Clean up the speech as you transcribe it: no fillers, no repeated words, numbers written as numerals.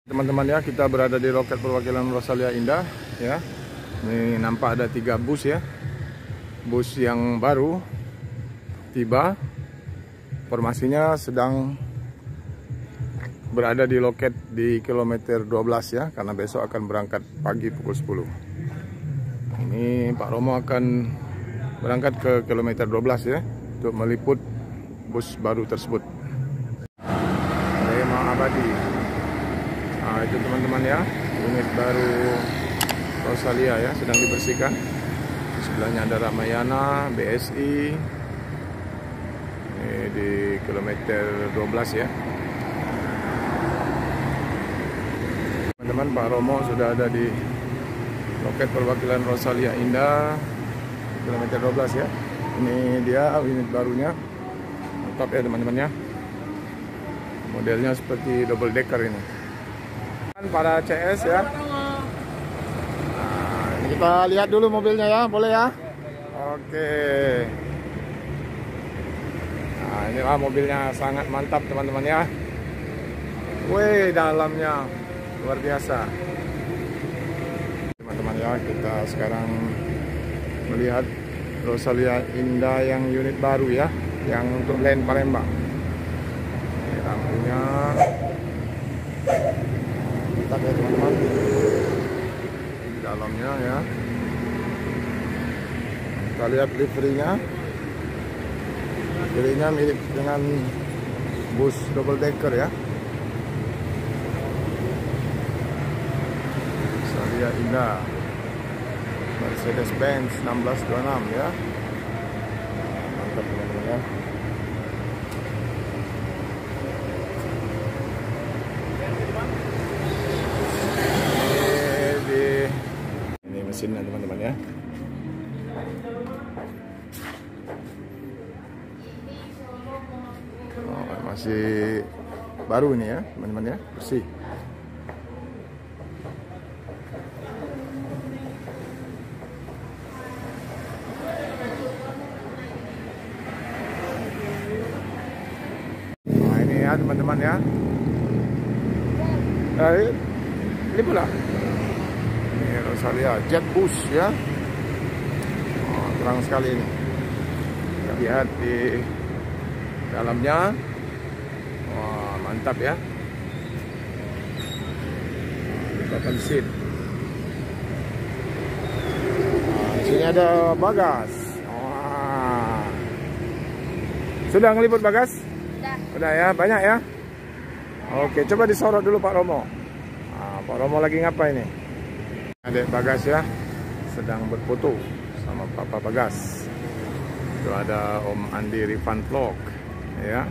Teman-teman ya, kita berada di loket perwakilan Rosalia Indah ya. Ini nampak ada 3 bus ya. Bus yang baru tiba. Formasinya sedang berada di loket di kilometer 12 ya, karena besok akan berangkat pagi pukul 10. Ini Pak Romo akan berangkat ke kilometer 12 ya, untuk meliput bus baru tersebut. Rema Abadi. Nah, itu teman-teman ya, unit baru Rosalia ya, sedang dibersihkan. Di sebelahnya ada Ramayana, BSI. Ini di kilometer 12 ya. Teman-teman, Pak Romo sudah ada di loket perwakilan Rosalia Indah, kilometer 12 ya. Ini dia unit barunya. Mantap ya teman-teman ya. Modelnya seperti double decker ini. Para CS ya. Nah, kita lihat dulu mobilnya ya, boleh ya? Oke. Nah, inilah mobilnya, sangat mantap teman-teman ya. Wih, dalamnya luar biasa. Teman-teman ya, kita sekarang melihat Rosalia Indah yang unit baru ya, yang untuk lane Palembang. Ini lampunya. Mantap ya teman-teman, di dalamnya ya. Kita lihat liverynya. Liverynya mirip dengan bus double decker ya. Rosalia Indah, Mercedes-Benz 1626 ya. Mantap teman-teman ya. Mesinnya teman-teman ya. Oh, masih baru ini ya teman-teman ya, bersih. Nah ini ya teman-teman ya. Ini pula Rosalia Jet Bus ya. Oh, terang sekali ini. Kita lihat di dalamnya. Wah, mantap ya. Papan seat. Nah, di sini ada bagas. Wah. Sudah ngeliput bagas? Udah ya, banyak ya. Oke, coba disorot dulu Pak Romo. Nah, Pak Romo lagi ngapain nih? Adik Bagas ya, sedang berfoto sama Papa Bagas. Itu ada Om Andi Rifan Vlog ya.